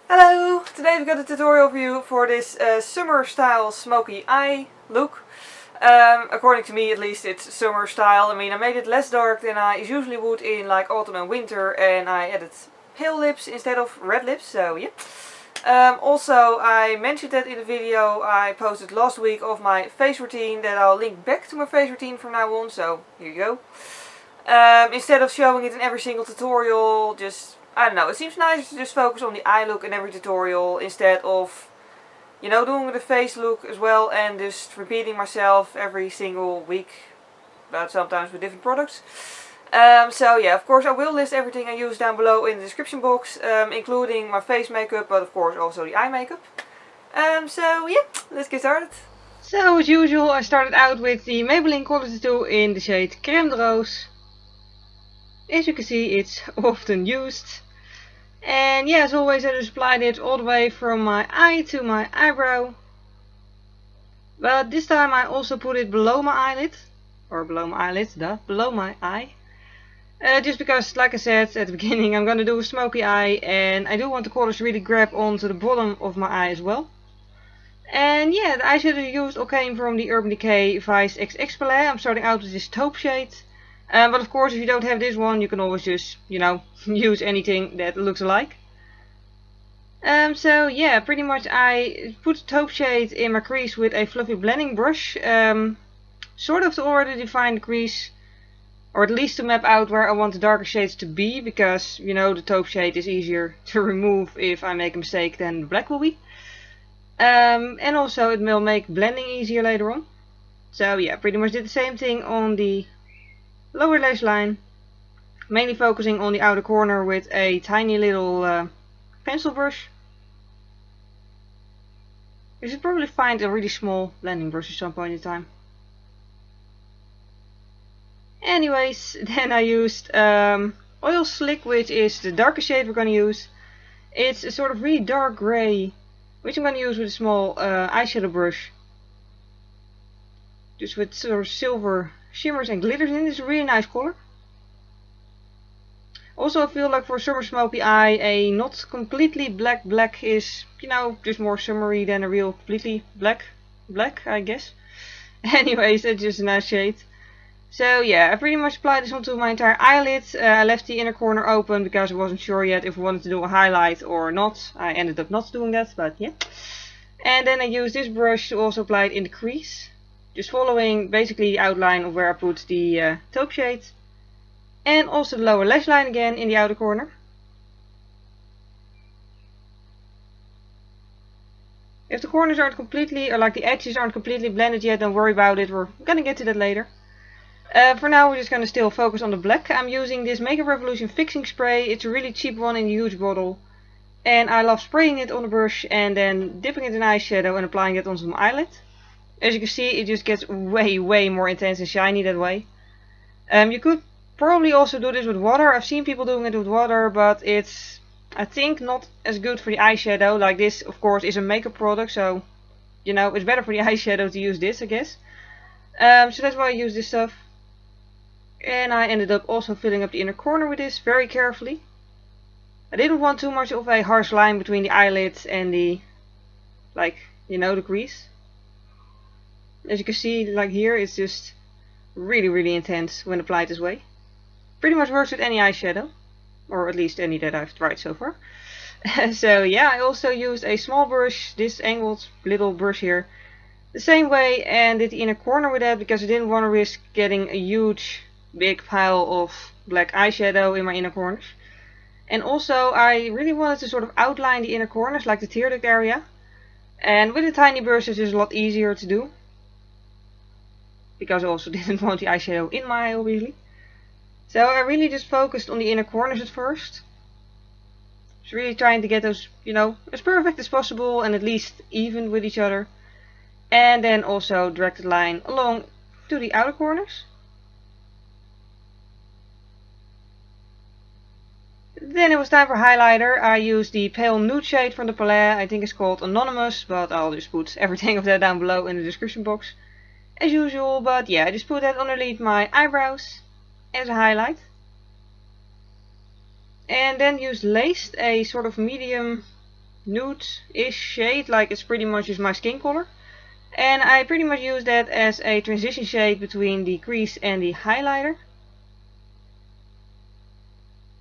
Hello! Today we've got a tutorial for you for this summer style smoky eye look. According to me at least it's summer style. I mean, I made it less dark than I usually would in like autumn and winter, and I added pale lips instead of red lips, so yeah. Also, I mentioned that in the video I posted last week of my face routine, that I'll link back to my face routine from now on, so here you go. Instead of showing it in every single tutorial, I don't know, it seems nicer to just focus on the eye look in every tutorial instead of, you know, doing the face look as well and just repeating myself every single week, but sometimes with different products. So yeah, of course I will list everything I use down below in the description box, including my face makeup, but of course also the eye makeup. So yeah, let's get started. So as usual, I started out with the Maybelline Color Tattoo in the shade Crème de Rose. As you can see, it's often used. And yeah, as always, I just applied it all the way from my eye to my eyebrow. But this time I also put it below my eyelid. Or below my eyelid, below my eye. Just because, like I said at the beginning, I'm gonna do a smoky eye. And I do want the colors to really grab onto the bottom of my eye as well. And yeah, the eyeshadow I used all came from the Urban Decay Vice XX palette. I'm starting out with this taupe shade. But of course, if you don't have this one, you can always just, you know, use anything that looks alike. So yeah, pretty much I put the taupe shade in my crease with a fluffy blending brush. Sort of to already define the crease, or at least to map out where I want the darker shades to be, because, you know, the taupe shade is easier to remove if I make a mistake than the black will be. And also it will make blending easier later on. So yeah, pretty much did the same thing on the lower lash line, mainly focusing on the outer corner with a tiny little pencil brush. You should probably find a really small blending brush at some point in time. Anyways, then I used Oil Slick, which is the darkest shade we're going to use. It's a sort of really dark grey, which I'm going to use with a small eyeshadow brush. Just with sort of silver shimmers and glitters in it. It's a really nice color. Also, I feel like for a summer smoky eye, a not completely black is, you know, just more summery than a real completely black, I guess. Anyways, it's just a nice shade. So yeah, I pretty much applied this onto my entire eyelid. I left the inner corner open because I wasn't sure yet if I wanted to do a highlight or not. I ended up not doing that, but yeah. And then I used this brush to also apply it in the crease. Just following basically the outline of where I put the taupe shade. And also the lower lash line again in the outer corner. If the corners aren't completely, or like the edges aren't completely blended yet, don't worry about it. We're gonna get to that later. For now we're just gonna still focus on the black. I'm using this Makeup Revolution fixing spray. It's a really cheap one in a huge bottle. And I love spraying it on the brush and then dipping it in eyeshadow and applying it onto my eyelid. As you can see, it just gets way more intense and shiny that way. You could probably also do this with water. I've seen people doing it with water, but it's, I think, not as good for the eyeshadow. Like this, of course, is a makeup product, so, you know, it's better for the eyeshadow to use this, I guess. So that's why I use this stuff. And I ended up also filling up the inner corner with this very carefully. I didn't want too much of a harsh line between the eyelids and the, like, you know, the crease. As you can see, like here, it's just really intense when applied this way. Pretty much works with any eyeshadow, or at least any that I've tried so far. So yeah, I also used a small brush, this angled little brush here, the same way, and did the inner corner with that because I didn't want to risk getting a huge big pile of black eyeshadow in my inner corners. And also I really wanted to sort of outline the inner corners, like the tear duct area. And with a tiny brush it's just a lot easier to do. Because I also didn't want the eyeshadow in my eye, obviously. So I really just focused on the inner corners at first. Just really trying to get those, you know, as perfect as possible and at least even with each other. And then also drag the line along to the outer corners. Then it was time for highlighter. I used the pale nude shade from the palette. I think it's called Anonymous, but I'll just put everything of that down below in the description box. As usual, but yeah, I just put that underneath my eyebrows as a highlight. And then used Laced, a sort of medium nude-ish shade, like it's pretty much just my skin color. And I pretty much use that as a transition shade between the crease and the highlighter.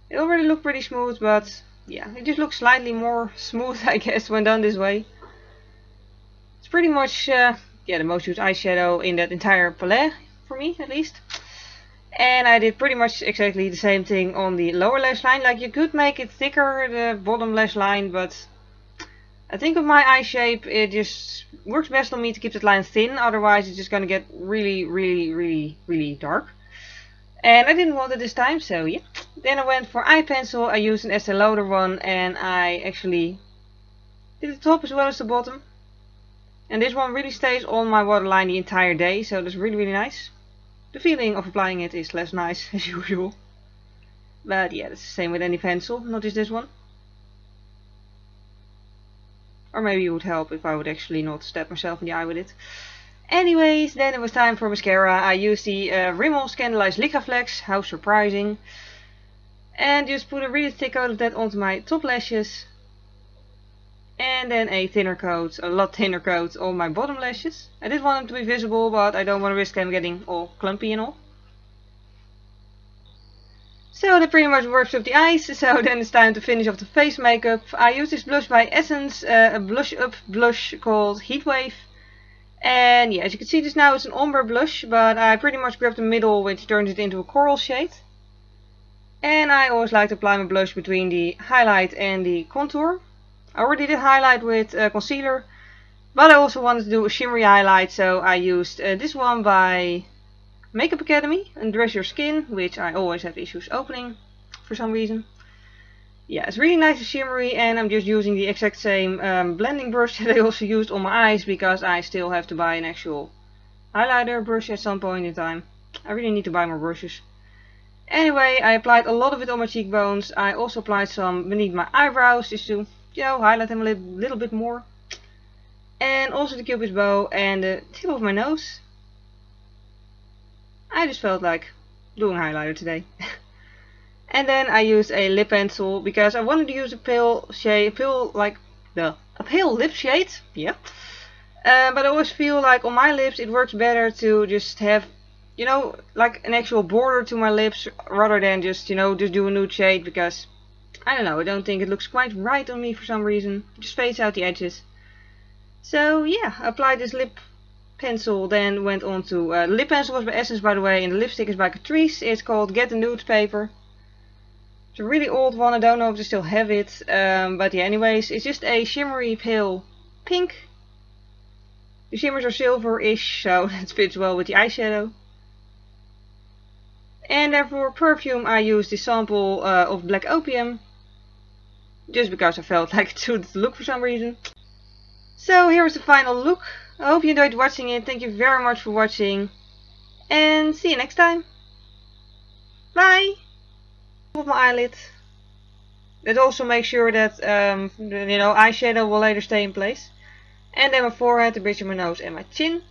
It already looked pretty smooth, but yeah, it just looks slightly more smooth, I guess, when done this way. It's pretty much yeah, the most used eyeshadow in that entire palette, for me at least. And I did pretty much exactly the same thing on the lower lash line. Like, you could make it thicker, the bottom lash line, but I think with my eye shape it just works best on me to keep that line thin, otherwise it's just gonna get really dark. And I didn't want it this time, so yeah. Then I went for eye pencil. I used an Estée Lauder one, and I actually did the top as well as the bottom. And this one really stays on my waterline the entire day, so that's really nice. The feeling of applying it is less nice as usual. But yeah, that's the same with any pencil, not just this one. Or maybe it would help if I would actually not stab myself in the eye with it. Anyways, then it was time for mascara. I used the Rimmel Scandalized Lycra Flex, how surprising. And just put a really thick coat of that onto my top lashes. And then a thinner coat, a lot thinner coat on my bottom lashes. I did want them to be visible, but I don't want to risk them getting all clumpy and all. So that pretty much works with the eyes, so then it's time to finish off the face makeup. I used this blush by Essence, a blush up blush called Heatwave. And yeah, as you can see, this now is an ombre blush, but I pretty much grabbed the middle, which turns it into a coral shade. And I always like to apply my blush between the highlight and the contour. I already did highlight with concealer, but I also wanted to do a shimmery highlight, so I used this one by Makeup Academy, Undress Your Skin, which I always have issues opening for some reason. Yeah, it's really nice and shimmery, and I'm just using the exact same blending brush that I also used on my eyes, because I still have to buy an actual highlighter brush at some point in time. I really need to buy more brushes. Anyway, I applied a lot of it on my cheekbones. I also applied some beneath my eyebrows, just to, you know, highlight them a little bit more. And also the cupid's bow and the tip of my nose. I just felt like doing highlighter today. And then I used a lip pencil because I wanted to use a pale shade, a pale lip shade. Yeah. But I always feel like on my lips it works better to just have, you know, like an actual border to my lips rather than just, you know, just do a nude shade, because I don't know, I don't think it looks quite right on me for some reason. It just fades out the edges. So yeah, I applied this lip pencil, then went on to the lip pencil was by Essence, by the way, and the lipstick is by Catrice. It's called Get the Nudes Paper. It's a really old one, I don't know if they still have it, but yeah, anyways, it's just a shimmery pale pink. The shimmers are silver-ish, so that fits well with the eyeshadow. And then for perfume I used the sample of Black Opium, just because I felt like it suited the look for some reason. So here is the final look. I hope you enjoyed watching it. Thank you very much for watching, and see you next time. Bye! Of my eyelid. That also makes sure that you know, eyeshadow will later stay in place. And then my forehead, the bridge of my nose and my chin.